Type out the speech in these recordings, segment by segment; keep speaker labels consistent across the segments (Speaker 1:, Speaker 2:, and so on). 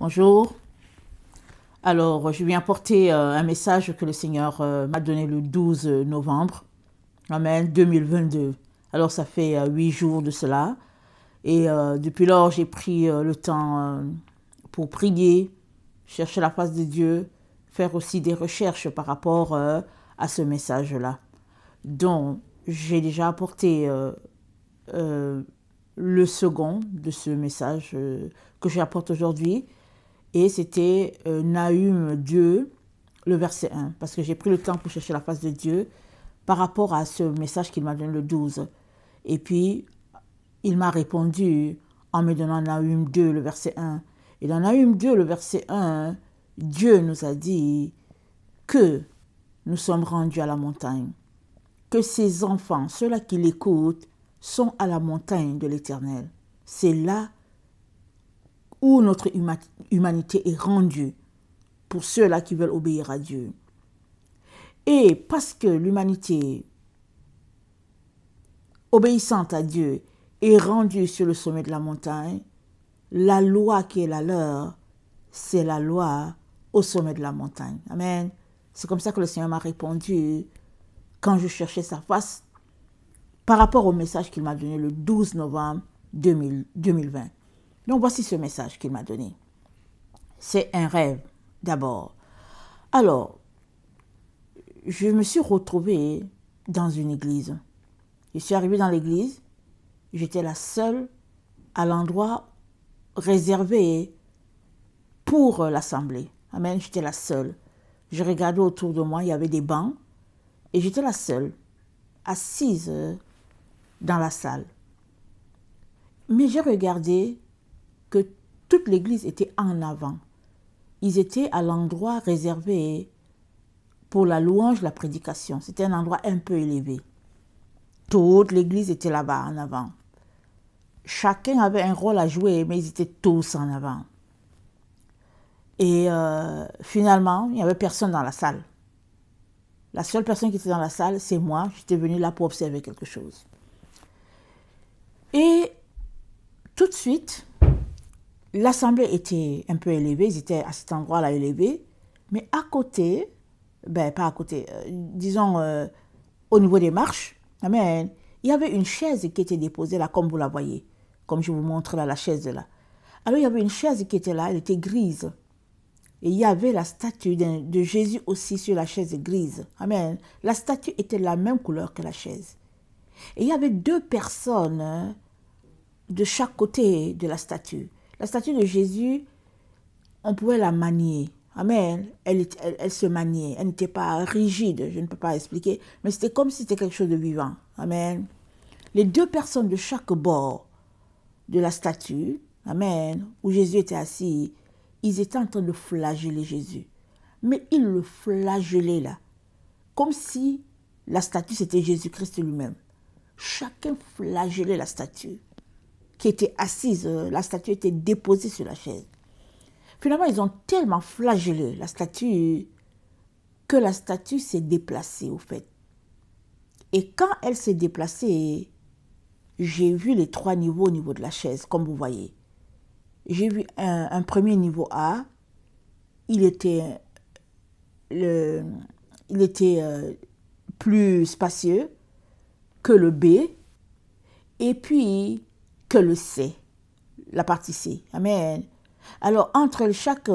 Speaker 1: Bonjour. Alors, je viens apporter un message que le Seigneur m'a donné le 12 novembre, Amen, 2022. Alors, ça fait 8 jours de cela. Et depuis lors, j'ai pris le temps pour prier, chercher la face de Dieu, faire aussi des recherches par rapport à ce message-là. Donc, j'ai déjà apporté le second de ce message que j'apporte aujourd'hui. Et c'était Nahum 2, le verset 1. Parce que j'ai pris le temps pour chercher la face de Dieu par rapport à ce message qu'il m'a donné le 12. Et puis, il m'a répondu en me donnant Nahum 2, le verset 1. Et dans Nahum 2, le verset 1, Dieu nous a dit que nous sommes rendus à la montagne. Que ses enfants, ceux-là qui l'écoutent, sont à la montagne de l'Éternel. C'est là où notre humanité est rendue pour ceux-là qui veulent obéir à Dieu. Et parce que l'humanité obéissante à Dieu est rendue sur le sommet de la montagne, la loi qui est la leur, c'est la loi au sommet de la montagne. Amen. C'est comme ça que le Seigneur m'a répondu quand je cherchais sa face par rapport au message qu'il m'a donné le 12 novembre 2020. Donc voici ce message qu'il m'a donné. C'est un rêve d'abord. Alors, je me suis retrouvée dans une église. Je suis arrivée dans l'église, j'étais la seule à l'endroit réservé pour l'assemblée. Amen, j'étais la seule. Je regardais autour de moi, il y avait des bancs et j'étais la seule, assise dans la salle. Mais j'ai regardé que toute l'église était en avant. Ils étaient à l'endroit réservé pour la louange, la prédication. C'était un endroit un peu élevé. Toute l'église était là-bas en avant. Chacun avait un rôle à jouer, mais ils étaient tous en avant. Et finalement, il n'y avait personne dans la salle. La seule personne qui était dans la salle, c'est moi. J'étais venue là pour observer quelque chose. Et tout de suite, l'assemblée était un peu élevée, ils étaient à cet endroit-là élevé, mais à côté, pas à côté, disons au niveau des marches, amen, il y avait une chaise qui était déposée là, comme vous la voyez, comme je vous montre là, la chaise là. Alors il y avait une chaise qui était là, elle était grise. Et il y avait la statue de Jésus aussi sur la chaise grise. Amen. La statue était de la même couleur que la chaise. Et il y avait deux personnes de chaque côté de la statue. La statue de Jésus, on pouvait la manier. Amen. Elle se maniait. Elle n'était pas rigide, je ne peux pas expliquer. Mais c'était comme si c'était quelque chose de vivant. Amen. Les deux personnes de chaque bord de la statue, amen, où Jésus était assis, ils étaient en train de flageller Jésus. Mais ils le flagellaient là. Comme si la statue c'était Jésus-Christ lui-même. Chacun flagellait la statue qui était assise, la statue était déposée sur la chaise. Finalement, ils ont tellement flagellé la statue que la statue s'est déplacée au fait. Et quand elle s'est déplacée, j'ai vu les 3 niveaux au niveau de la chaise, comme vous voyez. J'ai vu un premier niveau A, il était plus spacieux que le B, et puis que le C, la partie C. Amen. Alors, entre chaque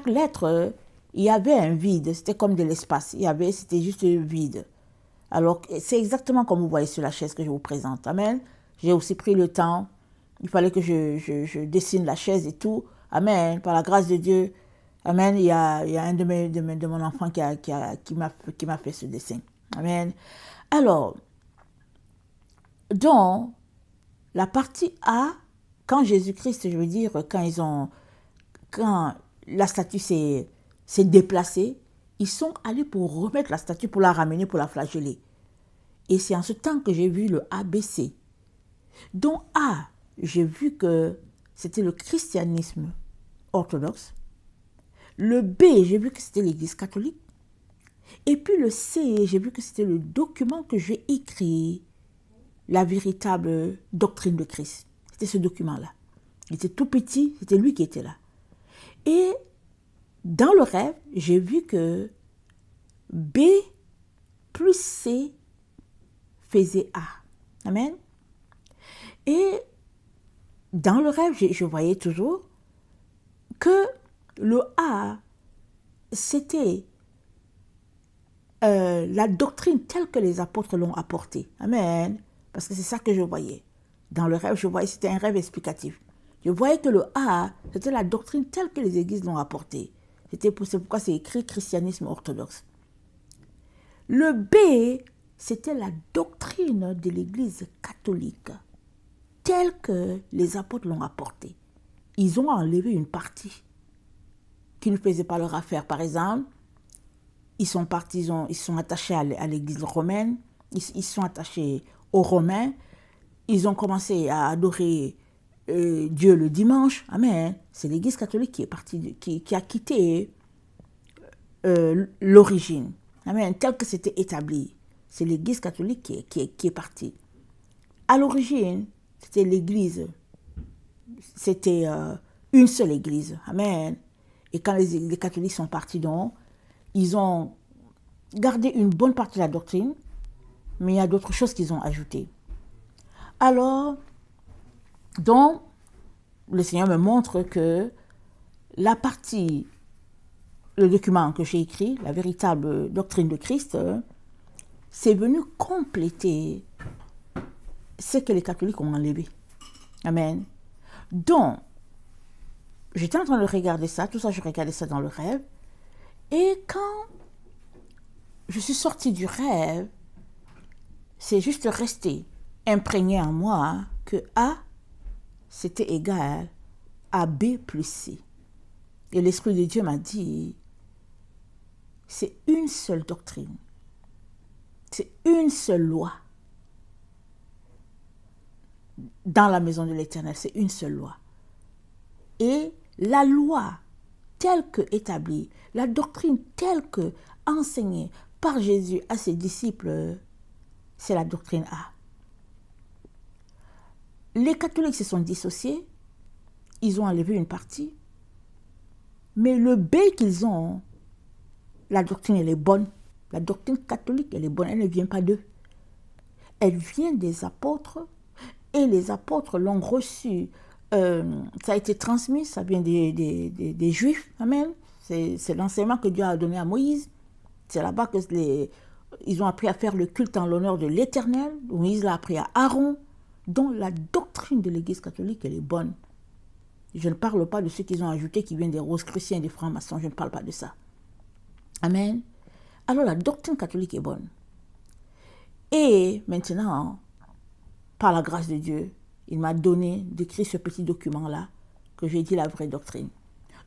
Speaker 1: lettre, il y avait un vide. C'était comme de l'espace. C'était juste vide. Alors, c'est exactement comme vous voyez sur la chaise que je vous présente. Amen. J'ai aussi pris le temps. Il fallait que je dessine la chaise et tout. Amen. Par la grâce de Dieu. Amen. Il y a un de mon enfant qui m'a fait ce dessin. Amen. Alors, donc, la partie A, quand Jésus-Christ, je veux dire, quand la statue s'est déplacée, ils sont allés pour remettre la statue, pour la ramener, pour la flageller. Et c'est en ce temps que j'ai vu le ABC. Donc A, j'ai vu que c'était le christianisme orthodoxe. Le B, j'ai vu que c'était l'Église catholique. Et puis le C, j'ai vu que c'était le document que j'ai écrit, la véritable doctrine de Christ. C'était ce document-là. Il était tout petit, c'était lui qui était là. Et dans le rêve, j'ai vu que B plus C faisait A. Amen. Et dans le rêve, je voyais toujours que le A, c'était la doctrine telle que les apôtres l'ont apportée. Amen. Parce que c'est ça que je voyais. Dans le rêve, je voyais, c'était un rêve explicatif. Je voyais que le A, c'était la doctrine telle que les églises l'ont apportée. C'est pourquoi c'est écrit christianisme orthodoxe. Le B, c'était la doctrine de l'église catholique telle que les apôtres l'ont apportée. Ils ont enlevé une partie qui ne faisait pas leur affaire. Par exemple, ils sont partis, ils sont attachés à l'église romaine, ils sont attachés aux Romains, ils ont commencé à adorer Dieu le dimanche. Amen. C'est l'église catholique qui est partie, qui a quitté l'origine. Amen. Tel que c'était établi. C'est l'église catholique qui est partie. À l'origine, c'était l'église. C'était une seule église. Amen. Et quand les catholiques sont partis, donc, ils ont gardé une bonne partie de la doctrine, mais il y a d'autres choses qu'ils ont ajoutées. Alors, donc, le Seigneur me montre que la partie, le document que j'ai écrit, la véritable doctrine de Christ, c'est venu compléter ce que les catholiques ont enlevé. Amen. Donc, j'étais en train de regarder ça, tout ça, je regardais ça dans le rêve. Et quand je suis sortie du rêve, c'est juste resté imprégné en moi que A, c'était égal à B plus C. Et l'Esprit de Dieu m'a dit, c'est une seule doctrine. C'est une seule loi. Dans la maison de l'Éternel, c'est une seule loi. Et la loi telle que établie, la doctrine telle que enseignée par Jésus à ses disciples, c'est la doctrine A. Les catholiques se sont dissociés, ils ont enlevé une partie, mais le B qu'ils ont, la doctrine elle est bonne. La doctrine catholique elle est bonne, elle ne vient pas d'eux. Elle vient des apôtres et les apôtres l'ont reçue. Ça a été transmis, ça vient des Juifs, amen. C'est l'enseignement que Dieu a donné à Moïse. C'est là-bas ils ont appris à faire le culte en l'honneur de l'Éternel. Moïse l'a appris à Aaron. Donc la doctrine de l'Église catholique, elle est bonne. Je ne parle pas de ceux qu'ils ont ajoutés qui viennent des Rosicruciens et des francs-maçons, je ne parle pas de ça. Amen. Alors la doctrine catholique est bonne. Et maintenant, par la grâce de Dieu, il m'a donné d'écrire ce petit document-là, que j'ai dit la vraie doctrine,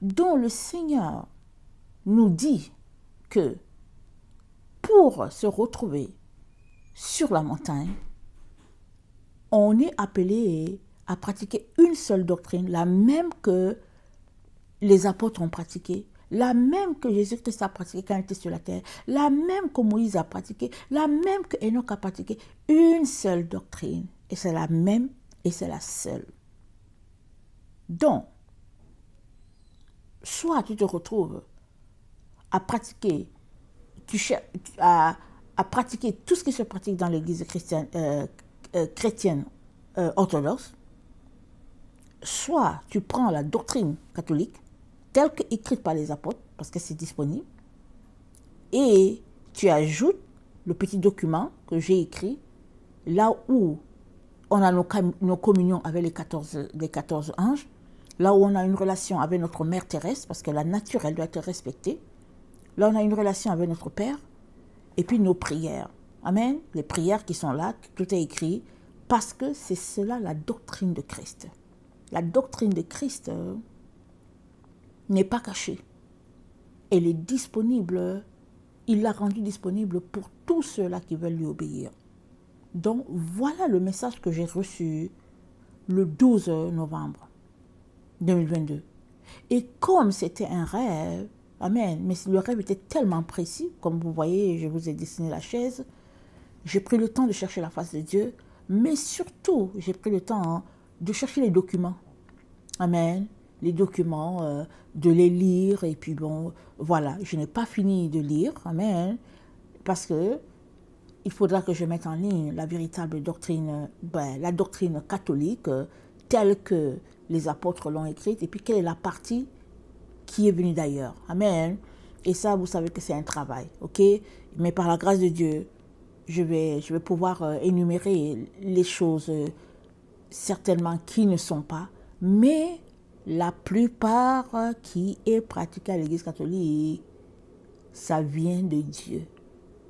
Speaker 1: dont le Seigneur nous dit que pour se retrouver sur la montagne, on est appelé à pratiquer une seule doctrine, la même que les apôtres ont pratiquée, la même que Jésus-Christ a pratiquée quand il était sur la terre, la même que Moïse a pratiquée, la même que Enoch a pratiquée, une seule doctrine. Et c'est la même et c'est la seule. Donc, soit tu te retrouves à pratiquer, à pratiquer tout ce qui se pratique dans l'église chrétienne orthodoxe, soit tu prends la doctrine catholique, telle qu'écrite par les apôtres, parce que c'est disponible, et tu ajoutes le petit document que j'ai écrit, là où on a nos communions avec les 14 anges, là où on a une relation avec notre mère terrestre, parce que la nature, elle doit être respectée, là on a une relation avec notre Père, et puis nos prières. Amen. Les prières qui sont là, tout est écrit, parce que c'est cela la doctrine de Christ. La doctrine de Christ n'est pas cachée. Elle est disponible, il l'a rendue disponible pour tous ceux-là qui veulent lui obéir. Donc voilà le message que j'ai reçu le 12 novembre 2022. Et comme c'était un rêve, amen, mais le rêve était tellement précis, comme vous voyez, je vous ai dessiné la chaise, j'ai pris le temps de chercher la face de Dieu, mais surtout, j'ai pris le temps de chercher les documents. Amen. Les documents, de les lire. Et puis bon, voilà, je n'ai pas fini de lire. Amen. Parce que il faudra que je mette en ligne la véritable doctrine, la doctrine catholique, telle que les apôtres l'ont écrite. Et puis quelle est la partie qui est venue d'ailleurs. Amen. Et ça, vous savez que c'est un travail. Ok? Mais par la grâce de Dieu, je vais pouvoir énumérer les choses certainement qui ne sont pas, mais la plupart qui est pratiquée à l'Église catholique, ça vient de Dieu.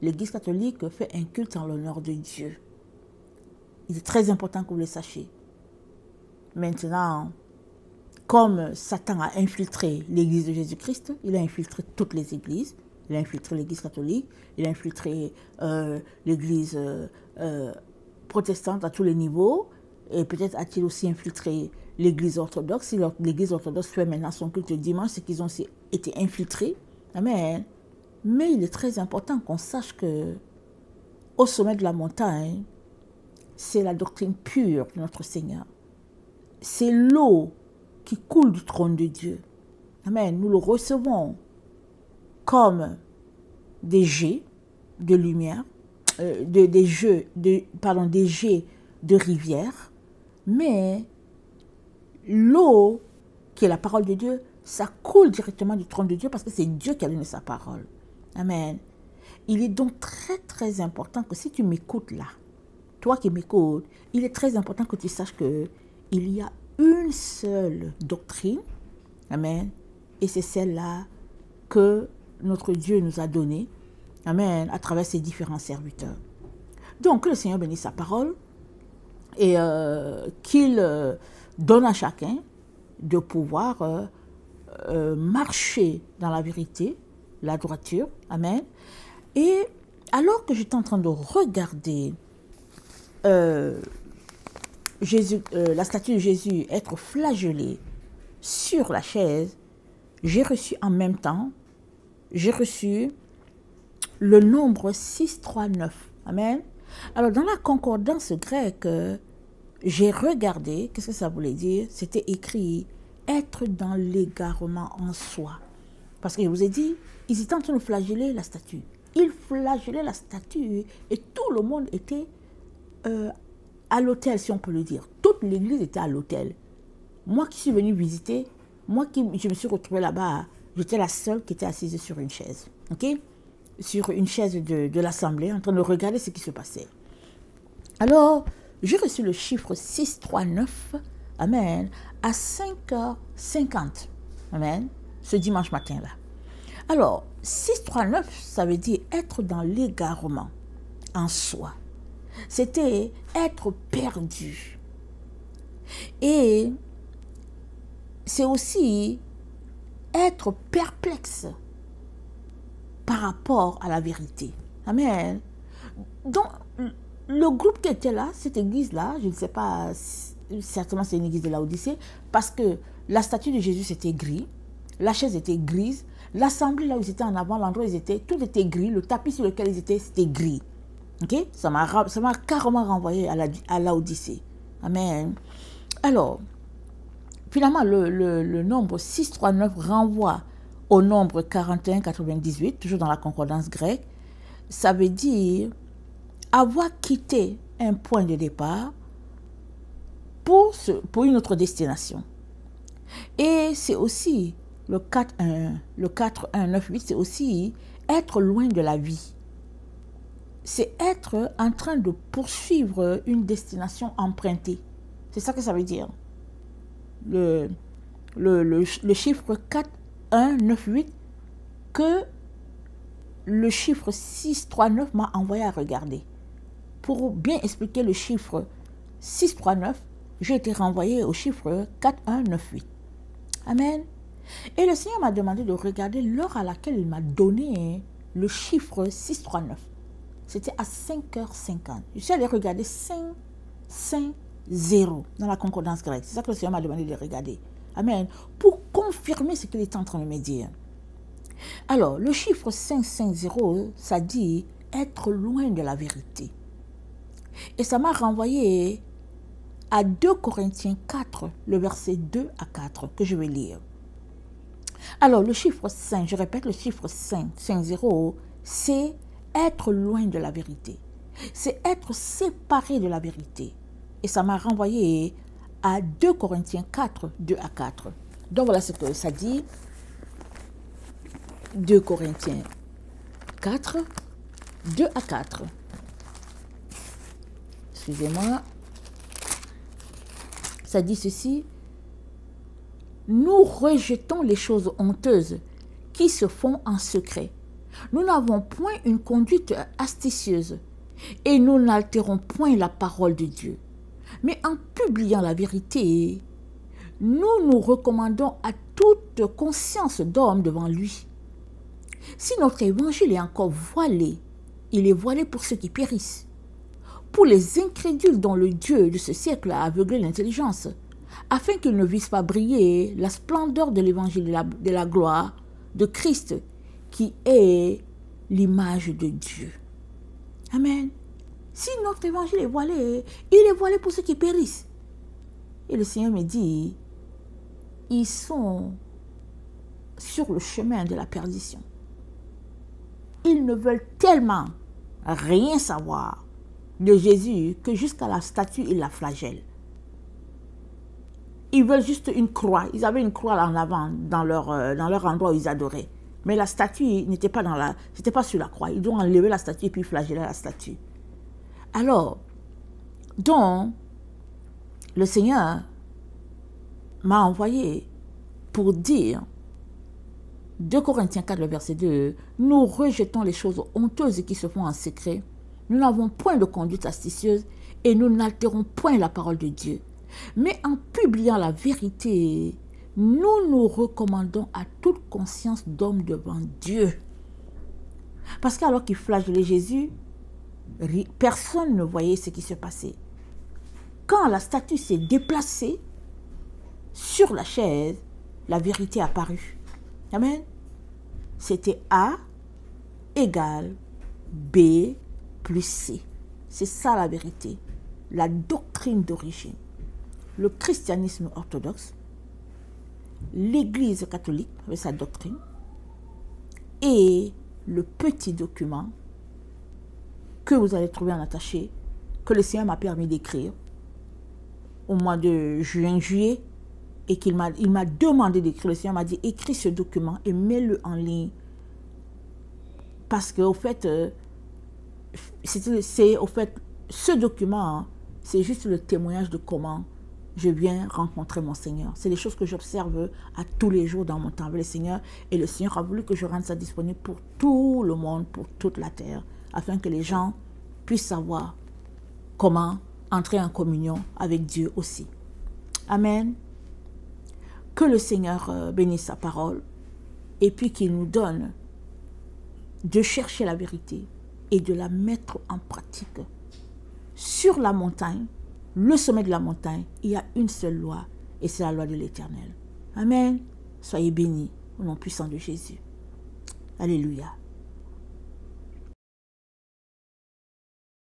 Speaker 1: L'Église catholique fait un culte en l'honneur de Dieu. Il est très important que vous le sachiez. Maintenant, comme Satan a infiltré l'Église de Jésus-Christ, il a infiltré toutes les églises. Il a infiltré l'Église catholique, il a infiltré l'Église protestante à tous les niveaux, et peut-être a-t-il aussi infiltré l'Église orthodoxe. Si l'Église orthodoxe fait maintenant son culte le dimanche, c'est qu'ils ont aussi été infiltrés. Amen. Mais il est très important qu'on sache que au sommet de la montagne, c'est la doctrine pure de notre Seigneur. C'est l'eau qui coule du trône de Dieu. Amen. Nous le recevons comme des jets de lumière, des jets de rivière, mais l'eau qui est la parole de Dieu, ça coule directement du trône de Dieu parce que c'est Dieu qui a donné sa parole. Amen. Il est donc très très important que si tu m'écoutes là, toi qui m'écoutes, il est très important que tu saches que il y a une seule doctrine, amen, et c'est celle-là que notre Dieu nous a donnée, amen, à travers ses différents serviteurs. Donc, que le Seigneur bénisse sa parole et qu'il donne à chacun de pouvoir marcher dans la vérité, la droiture, amen. Et alors que j'étais en train de regarder la statue de Jésus être flagellée sur la chaise, j'ai reçu en même temps, le nombre 639. Amen. Alors, dans la concordance grecque, j'ai regardé, qu'est-ce que ça voulait dire? C'était écrit « être dans l'égarement en soi ». Parce que je vous ai dit, ils étaient en train de flageller la statue. Ils flagellaient la statue et tout le monde était à l'hôtel, si on peut le dire. Toute l'église était à l'hôtel. Moi qui suis venue visiter, je me suis retrouvée là-bas, j'étais la seule qui était assise sur une chaise. Ok? Sur une chaise de l'assemblée, en train de regarder ce qui se passait. Alors, j'ai reçu le chiffre 639, amen, à 5h50, amen, ce dimanche matin-là. Alors, 639, ça veut dire être dans l'égarement en soi. C'était être perdu. Et c'est aussi être perplexe par rapport à la vérité. Amen. Donc, le groupe qui était là, cette église-là, je ne sais pas, certainement c'est une église de Laodicée, parce que la statue de Jésus c'était gris, la chaise était grise, l'assemblée là où ils étaient en avant, l'endroit où ils étaient, tout était gris, le tapis sur lequel ils étaient, c'était gris. Ok? Ça m'a carrément renvoyé à Laodicée. Amen. Alors, finalement, le nombre 639 renvoie au nombre 4198, toujours dans la concordance grecque. Ça veut dire avoir quitté un point de départ pour une autre destination. Et c'est aussi le 4198, c'est aussi être loin de la vie. C'est être en train de poursuivre une destination empruntée. C'est ça que ça veut dire. Le chiffre 4198 que le chiffre 639 m'a envoyé à regarder. Pour bien expliquer le chiffre 639, j'ai été renvoyé au chiffre 4198. Amen. Et le Seigneur m'a demandé de regarder l'heure à laquelle il m'a donné le chiffre 639. C'était à 5h50. Je suis allée regarder 550 dans la concordance grecque. C'est ça que le Seigneur m'a demandé de regarder. Amen. Pour confirmer ce qu'il est en train de me dire. Alors, le chiffre 550, ça dit être loin de la vérité. Et ça m'a renvoyé à 2 Corinthiens 4, le verset 2 à 4, que je vais lire. Alors, le chiffre 5, je répète le chiffre 5, 5-0, c'est être loin de la vérité. C'est être séparé de la vérité. Et ça m'a renvoyé à 2 Corinthiens 4, 2 à 4. Donc, voilà ce que ça dit. 2 Corinthiens 4, 2 à 4. Excusez-moi. Ça dit ceci. Nous rejetons les choses honteuses qui se font en secret. Nous n'avons point une conduite astucieuse et nous n'altérons point la parole de Dieu. Mais en publiant la vérité, nous nous recommandons à toute conscience d'homme devant lui. Si notre évangile est encore voilé, il est voilé pour ceux qui périssent, pour les incrédules dont le Dieu de ce siècle a aveuglé l'intelligence, afin qu'ils ne vissent pas briller la splendeur de l'évangile de la gloire de Christ, qui est l'image de Dieu. Amen. Si notre évangile est voilé, il est voilé pour ceux qui périssent. Et le Seigneur me dit, ils sont sur le chemin de la perdition. Ils ne veulent tellement rien savoir de Jésus que jusqu'à la statue, ils la flagellent. Ils veulent juste une croix. Ils avaient une croix là en avant dans leur endroit où ils adoraient. Mais la statue n'était pas c'était pas sur la croix. Ils ont enlevé la statue et puis flageller la statue. Alors, donc, le Seigneur m'a envoyé pour dire, 2 Corinthiens 4, le verset 2, nous rejetons les choses honteuses qui se font en secret. Nous n'avons point de conduite astucieuse et nous n'altérons point la parole de Dieu. Mais en publiant la vérité, nous nous recommandons à toute conscience d'homme devant Dieu. Parce qu'alors qu'il flagellait Jésus, personne ne voyait ce qui se passait. Quand la statue s'est déplacée sur la chaise, la vérité apparut. Amen. C'était A égale B plus C. C'est ça la vérité. La doctrine d'origine. Le christianisme orthodoxe, l'Église catholique avec sa doctrine et le petit document que vous allez trouver en attaché, que le Seigneur m'a permis d'écrire au mois de juillet, et il m'a demandé d'écrire. Le Seigneur m'a dit, écris ce document et mets-le en ligne. Parce que, au fait, ce document, c'est juste le témoignage de comment je viens rencontrer mon Seigneur. C'est des choses que j'observe à tous les jours dans mon temps avec le Seigneur. Et le Seigneur a voulu que je rende ça disponible pour tout le monde, pour toute la terre, afin que les gens puissent savoir comment entrer en communion avec Dieu aussi. Amen. Que le Seigneur bénisse sa parole et puis qu'il nous donne de chercher la vérité et de la mettre en pratique. Sur la montagne, le sommet de la montagne, il y a une seule loi et c'est la loi de l'Éternel. Amen. Soyez bénis au nom puissant de Jésus. Alléluia.